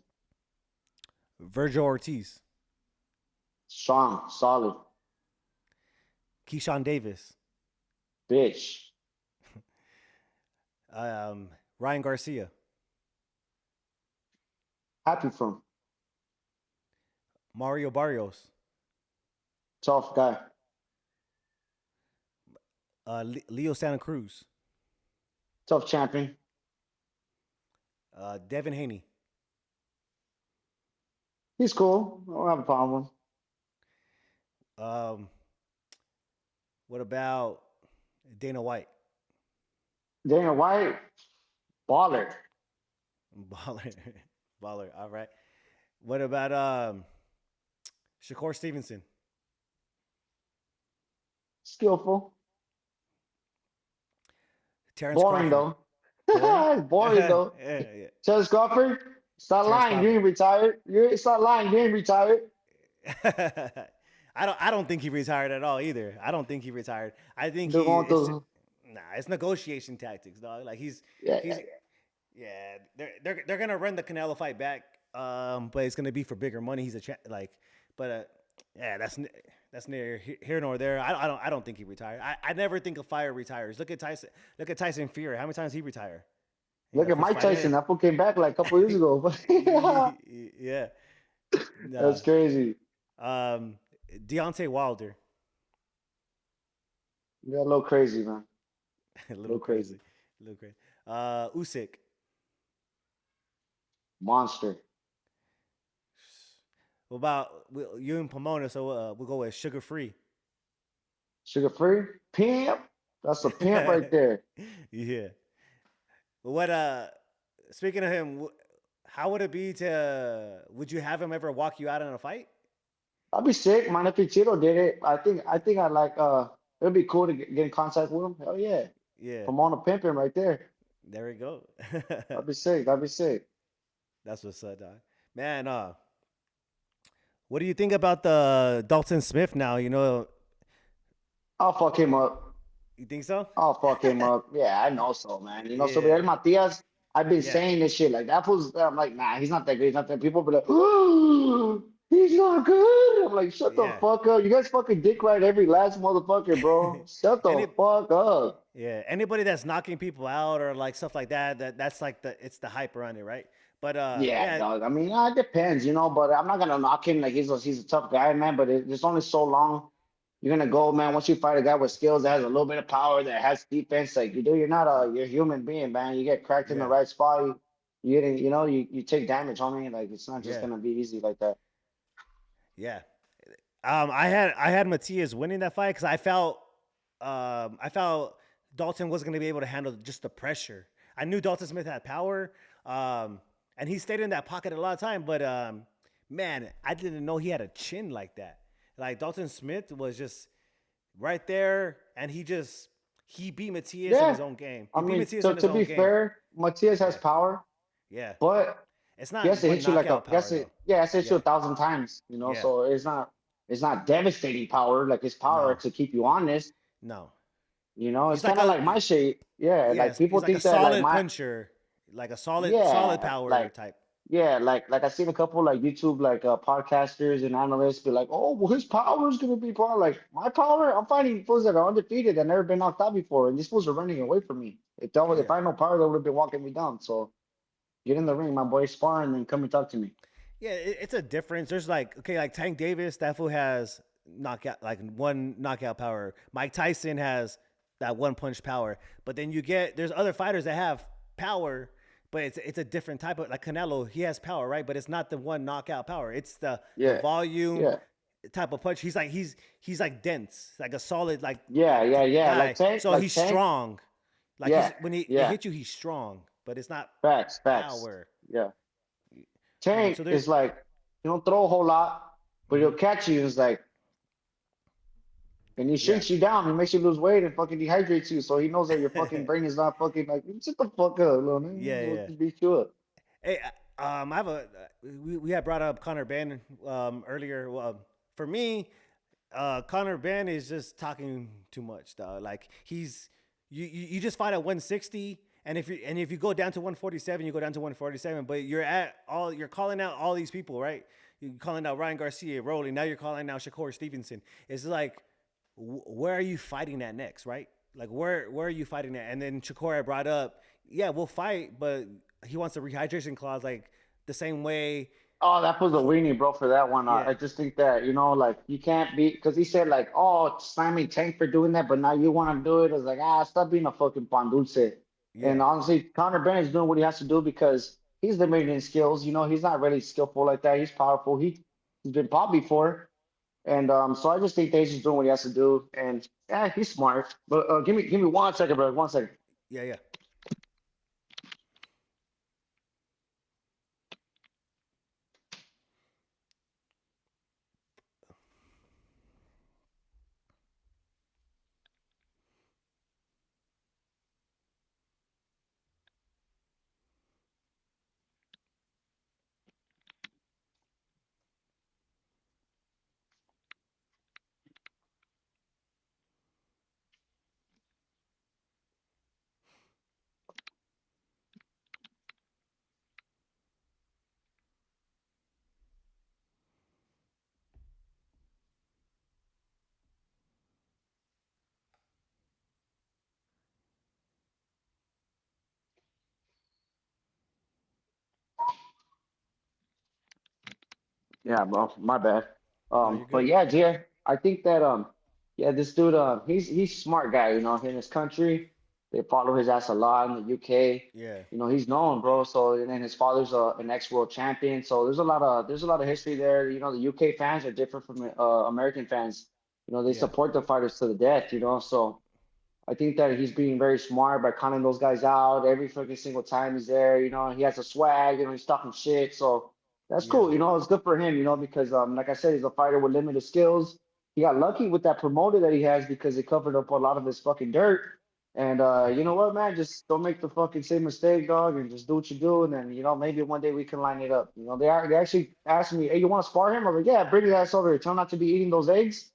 Virgil Ortiz, strong, solid, Keyshawn Davis, bitch, Ryan Garcia, happy for him, Mario Barrios, tough guy, Leo Santa Cruz, tough champion. Devin Haney. He's cool. I don't have a problem with him. Um, what about Dana White? Dana White, baller, Baller, baller. All right. What about Shakur Stevenson, skillful, Terrence boring Crawford? though. Boring. Boring Yeah, though. yeah. Charles Crawford, stop Terrence lying. You Crawford. ain't retired. Stop lying. You ain't retired. I don't think he retired at all either. I don't think he retired. I think They're he going it's to, nah, it's negotiation tactics, dog. Like yeah, he's yeah, they're gonna run the Canelo fight back. But it's gonna be for bigger money. He's but yeah, that's near here nor there. I don't think he retired. I never think a fighter retires. Look at Tyson. Look at Tyson Fury. How many times he retire? look at First Mike fight Tyson. in. That fool came back like a couple years ago. Yeah. Nah. That's crazy. Um, Deontay Wilder. You're a little crazy, man. A A little little crazy. crazy. A little crazy. Usyk. Monster. What about you and Pomona? So we'll go with sugar free. Sugar free? Pimp. That's a pimp right there. Yeah. What speaking of him, How would it be to? Would you have him ever walk you out in a fight? I'd be sick, man, if Ichiro did it. I think I like it'd be cool to get in contact with him. Hell yeah. Yeah, Come on, a pimping right there. there we go. I'd be sick. I'd be sick. That's what's up, dog. Man, what do you think about the Dalton Smith now? I'll fuck him up. You think so? I'll fuck him up. Yeah, I know so, man. So Yeah, Real Matias, I've been yeah, saying this shit. Like that fool's I'm like, nah, he's not that good. He's not that people be like, he's not good. I'm like, shut the yeah. fuck up. You guys fucking dick ride every last motherfucker, bro. Shut the Any, fuck up. yeah, anybody that's knocking people out or like stuff like that, that's like it's the hype around it, right? But Yeah, yeah, dog. I mean, it depends, but I'm not gonna knock him like he's a tough guy, man. But there's only so long you're gonna go, man. Once you fight a guy with skills that has a little bit of power, that has defense, like you're not you're a human being, man. You get cracked in the yeah, right spot, you getting, you take damage, homie. Like it's not just yeah, gonna be easy like that. yeah. I had Matias winning that fight because I felt Dalton wasn't going to be able to handle just the pressure. I knew Dalton Smith had power, and he stayed in that pocket a lot of time. But man, I didn't know he had a chin like that. Like Dalton Smith was just right there, and he beat Matias in Yeah, his own game. I He beat mean, Matias to in his to own be game. fair, Matias has Yeah, power, yeah. but It's he has not to one hit you like knockout power though. he has to hit you Yeah, 1,000 times, yeah, So it's not devastating power like his power no, to keep you honest. no. It's He's like kind of a like my shape. Yeah, like Yes, people he's like a think that like solid my puncher, like a solid yeah, power like type. yeah, like I seen a couple like YouTube like podcasters and analysts be like, oh, well, his power is gonna be power. Like my power, I'm fighting fools that are undefeated and never been knocked out before, and these fools are running away from me. If Yeah, I had no power, they would have been walking me down. So get in the ring, my boy, spar, and then come and talk to me. yeah. It's a difference. There's like okay, like Tank Davis, that fool has knockout like one knockout power. Mike Tyson has that one punch power. But then there's other fighters that have power, but it's a different type of like Canelo. He has power, right? But it's not the one knockout power. It's the Yeah, volume yeah, type of punch. He's like dense, like a solid yeah, yeah, yeah. guy. So he's Tank. strong. Like Yeah, when he yeah. hits you, he's strong, but it's not Facts, facts. power. Yeah. So Tank there's is like, you don't throw a whole lot, but he'll mhm, catch you. It's like, and he yeah. shrinks you down. He makes you lose weight and fucking dehydrates you. So he knows that your fucking brain is not fucking like, shut the fuck up, little man. Yeah, We'll yeah. just beat you up. Hey, I have we had brought up Connor Ben earlier. Well, for me, Connor Ben is just talking too much, dog. Like you just fight at 160, and if you go down to 147, you go down to 147. But you're calling out all these people, right? You're calling out Ryan Garcia, Rolling. Now you're calling out Shakur Stevenson. It's like, where are you fighting at next, right? Like where are you fighting at? And then Shakur had brought up, yeah, we'll fight, but he wants a rehydration clause, like the same way. Oh, that was a weenie, bro, for that one. Yeah, I just think that, like, you can't be, because he said, like, oh, slamming Tank for doing that, but now you want to do it. It's like, stop being a fucking pan dulce. yeah, And honestly, Conor Benn is doing what he has to do because he's limited in skills. He's not really skillful like that. He's powerful. He's been popped before. And so I just think that he's just doing what he has to do. And yeah, he's smart. But give me 1 second, bro. 1 second. yeah, yeah. Yeah, bro, my bad. No, you're But good. yeah, Jay, I think that yeah, this dude he's a smart guy, in his country. They follow his ass a lot in the UK. Yeah, He's known, bro. So and then his father's an ex-world champion. So there's a lot of history there. The UK fans are different from American fans. They yeah, support the fighters to the death, So I think that he's being very smart by calling those guys out every fucking single time he's there. You know, he has a swag, you know, he's talking shit. So that's Yeah. cool. You know, it's good for him, you know, because like I said, he's a fighter with limited skills. He got lucky with that promoter that he has because it covered up a lot of his fucking dirt. And you know what, man? Just don't make the fucking same mistake, dog, and just do what you do. And then, you know, maybe one day we can line it up. You know, they actually asked me, hey, you want to spar him? I was like, yeah, bring your ass over here. Tell him not to be eating those eggs.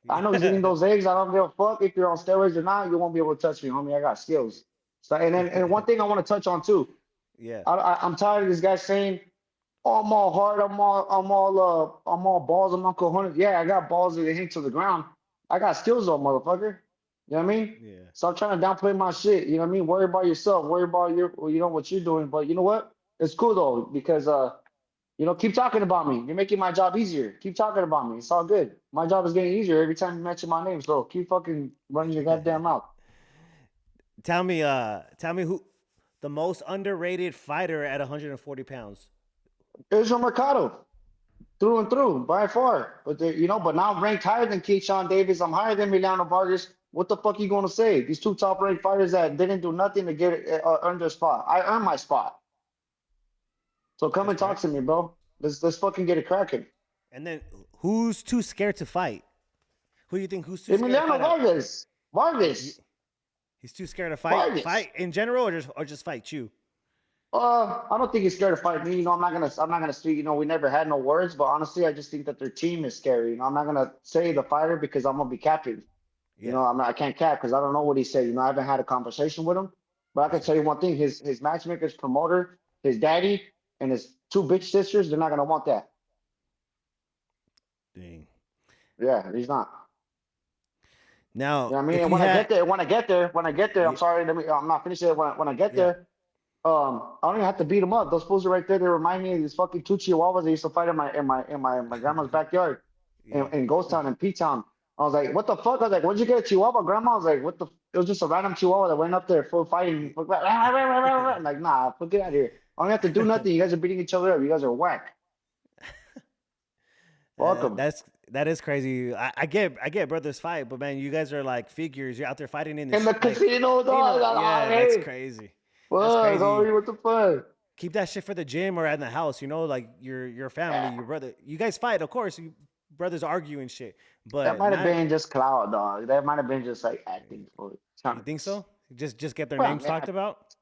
I know he's eating Yeah. those eggs. I don't give a fuck if you're on steroids or not. You won't be able to touch me, homie. I got skills. So, and one thing I want to touch on too. Yeah. I'm tired of this guy saying, "Oh, I'm all hard. I'm all balls. I'm Uncle Hunter." Yeah, I got balls that hang to the ground. I got skills though, motherfucker. You know what I mean? Yeah. Stop trying to downplay my shit. You know what I mean? Worry about yourself. Worry about you know what you're doing. But you know what? It's cool though because you know, keep talking about me. You're making my job easier. Keep talking about me. It's all good. My job is getting easier every time you mention my name. So keep fucking running your goddamn mouth. Tell me who the most underrated fighter at 140 pounds. Israel Mercado, through and through, by far. But you know, but now I'm ranked higher than Keyshawn Davis. I'm higher than Emiliano Vargas. What the fuck you gonna say? These two top ranked fighters that didn't do nothing to get earn their spot. I earned my spot. So come That's and talk correct. to me, bro. Let's fucking get it cracking. And then who's too scared to fight? Who do you think who's too scared to Emiliano fight out? Vargas. You, Vargas. he's too scared to fight Vargas. in general or just fight you? I don't think he's scared to fight me. You know, I'm not gonna speak. You know, we never had no words, but honestly, I just think that their team is scary. You know, I'm not gonna say the fighter because I'm gonna be capping. You Yeah. know, I can't cap because I don't know what he said. You know, I haven't had a conversation with him, but I can That's tell right. you one thing: his matchmaker, his promoter, his daddy, and his two bitch sisters, they're not gonna want that. Dang. Yeah, he's not. You Now, know what I mean? if And you had when I get there, I'm yeah, sorry, I'm not finished yet. When I get yeah, there, I don't even have to beat them up. Those fools are right there. They remind me of these fucking two chihuahuas that used to fight in my grandma's backyard yeah. in Ghost Town and P Town. I was like, what the fuck? I was like, where'd you get a chihuahua, grandma? I was like, what the it was just a random chihuahua that went up there full fighting. Fuck, I'm like, nah, fuck get out of here. I don't have to do nothing. You guys are beating each other up. You guys are whack. Welcome. That is crazy. I get brothers fight, but man, you guys are like figures. You're out there fighting in the In the like, casino, you dog. know, yeah, that's Hey, crazy. That's fuck, crazy. homie, what the fuck? Keep that shit for the gym or in the house. You know, like your family, your brother. You guys fight, of course. You brothers argue and shit, That but might have not. been just clout, dog. That might have been just like acting for You trying to. think so? Just get their Well, names man, talked about.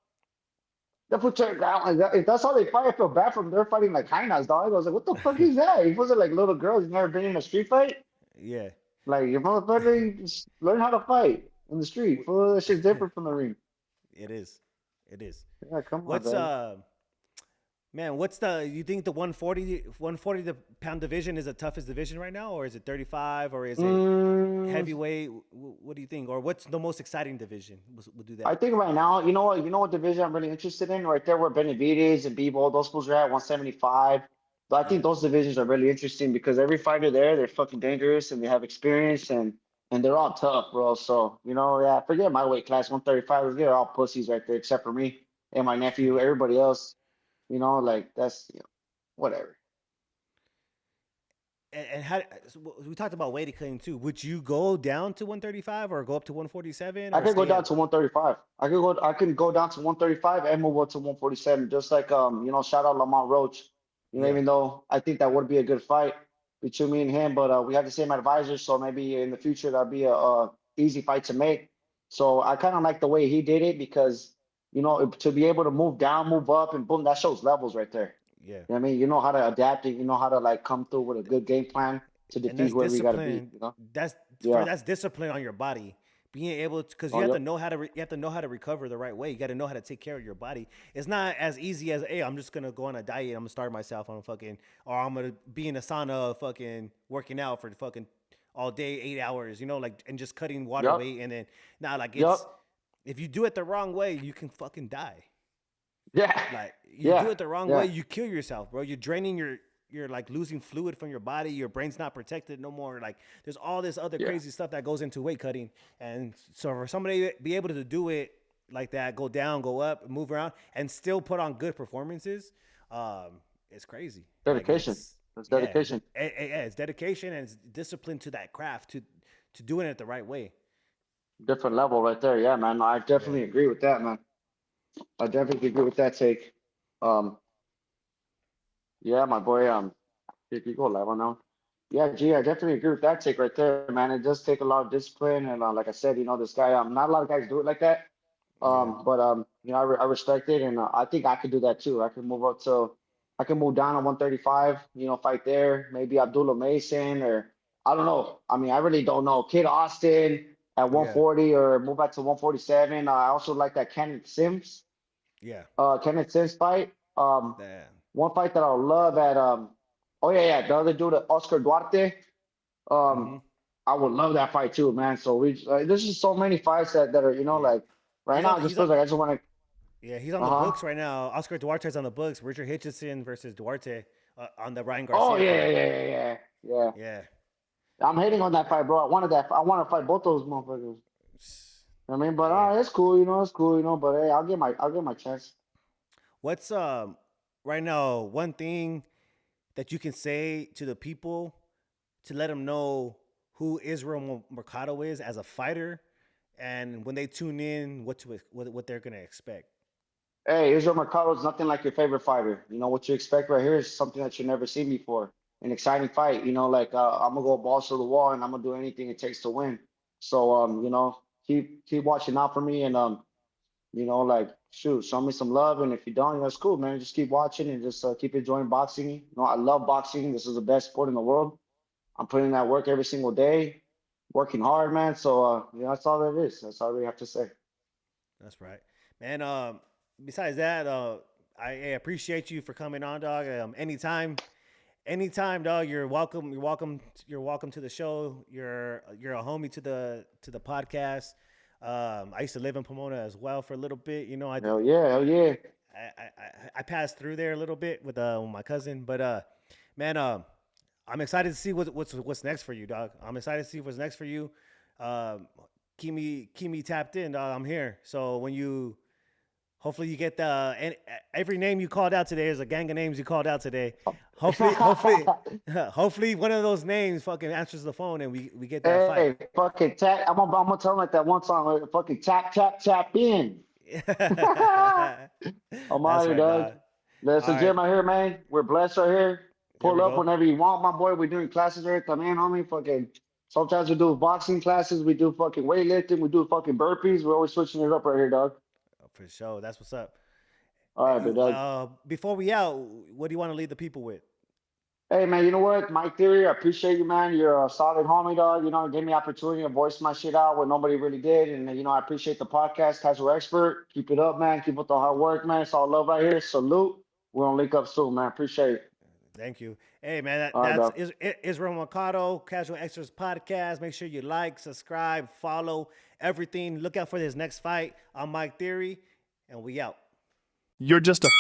that put your down like that. If that's how they fight, I feel bad for them. They're fighting like hyenas, dog. I was like, what the fuck is that? He wasn't like little girls. You've never been in a street fight? Yeah, Like, your motherfucker, you just learn how to fight in the street. W- Fool, that shit's different from the ring. it is. It is. Yeah, come on, What's dog. man, what's the you think the 140 the pound division is the toughest division right now, or is it 35, or is it Mm, heavyweight? What do you think? Or what's the most exciting division? We'll do I that. think right now, you know what division I'm really interested in? Right there where Benavides and Bebo, those fools are at 175. But I think Yeah. those divisions are really interesting because every fighter there, they're fucking dangerous and they have experience and they're all tough, bro. So, you know, yeah, forget my weight class, 135. They're all pussies right there, except for me and my nephew. Everybody else, you know, like that's whatever. And how so we talked about weight cutting too. Would you go down to 135 or go up to 147 I or could go stay down at to 135. I can go down to 135 and move up to 147. Just like shout out Lamont Roach. You know, yeah, even though I think that would be a good fight between me and him, but we have the same advisors, so maybe in the future that'll be a easy fight to make. So I kind of like the way he did it because to be able to move down, move up, and boom, that shows levels right there. yeah. You know what I mean? You know how to adapt it. You know how to like come through with a good game plan to And defeat that's whoever you got to beat. discipline. You know? That's Yeah. that's discipline on your body. Being able to, because you Oh, have to yep. know how to you have to know how to recover the right way. You got to know how to take care of your body. It's not as easy as, hey, I'm just gonna go on a diet. I'm gonna starve myself on fucking, or I'm gonna be in a sauna, fucking working out for fucking all day, 8 hours. You know, like, and just cutting water Yep. weight, and then now like Yep. it's, if you do it the wrong way, you can fucking die. Yeah. Like, you do Yeah. it the wrong way, Yeah. you kill yourself, bro. You're draining you're like losing fluid from your body. Your brain's not protected no more. Like, there's all this other Yeah. crazy stuff that goes into weight cutting. And so for somebody to be able to do it like that, go down, go up, move around, and still put on good performances, it's crazy. Like, Dedication. it's That's yeah, dedication. it's dedication and it's discipline to that craft, to doing it the right way. different level right there. Yeah, man. I Yeah, definitely agree with that, man. I definitely agree with that take. Um, yeah, my boy. If you go live on now. Yeah, G, I definitely agree with that take right there, man. It does take a lot of discipline, and like I said, this guy, not a lot of guys do it like that. yeah, But I respect it, and I think I could do that too. I can move down to 135, fight there. Maybe Abdullah Mason, or I don't know. I mean, I really don't know. Kid Austin at yeah, 140, or move back to 147. I also like that yeah. Kenneth Sims fight. Damn. One fight that I would love at oh yeah, the other dude, Oscar Duarte. Um, Mm-hmm. I would love that fight too, man. So there's just so many fights that are Yeah. like right He's now on. it just He's feels on. like I just want to. Yeah, he's on the Uh huh. books right now. Oscar Duarte's on the books. Richard Hitchison versus Duarte on the Ryan Oh Garcia yeah, card. yeah, yeah, yeah, yeah. Yeah. I'm hating on that fight, bro. I want to fight both those motherfuckers. I mean, but Hey, it's cool, it's cool, But hey, I'll get my chance. what's right now one thing that you can say to the people to let them know who Israel Mercado is as a fighter, and when they tune in, what they're gonna expect. Hey, Israel Mercado is nothing like your favorite fighter. What you expect right here is something that you've never seen before. An exciting fight. Like I'm gonna go balls to the wall and I'm gonna do anything it takes to win. So keep watching out for me and like shoot, show me some love. And if you don't, that's cool, man. Just keep watching and just keep enjoying boxing. I love boxing. This is the best sport in the world. I'm putting in that work every single day, working hard, man. So that's all it is. That's all we have to say. That's right, man. Besides that, I appreciate you for coming on, dog. Anytime, dog. You're welcome. You're welcome. You're welcome to the show. You're a homie to the podcast. I used to live in Pomona as well for a little bit. Hell yeah, hell yeah. I passed through there a little bit with my cousin, but man, I'm excited to see what's next for you, dog. I'm excited to see what's next for you. Um, keep me tapped in, dog. I'm here. So when you hopefully you get every name you called out today is a gang of names you called out today. Hopefully, hopefully one of those names fucking answers the phone and we get that fight. Hey, fucking tap. I'm gonna tell him like that one song, fucking tap, tap, tap in. I'm out That's here, right, dog. dog. That's All the right, gym out here, man. We're blessed right here. there Pull we up go. whenever you want, my boy. We're doing classes right también, homie. Fucking sometimes we do boxing classes, we do fucking weightlifting, we do fucking burpees. We're always switching it up right here, dog. For sure, that's what's up. All right, big dog. Before we out, what do you want to leave the people with? Hey man, you know what? Mike Theory, I appreciate you, man. You're a solid homie, dog. Gave me opportunity to voice my shit out when nobody really did. And I appreciate the podcast, Casual Expert. Keep it up, man. Keep up the hard work, man. It's all love right here. Salute. We're gonna link up soon, man. Appreciate it. Thank you. Hey man, All right, that's dog. Israel Mercado, Casual Extras Podcast. Make sure you like, subscribe, follow everything. Look out for this next fight. I'm Mike Theory, and we out. You're just a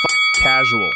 casual.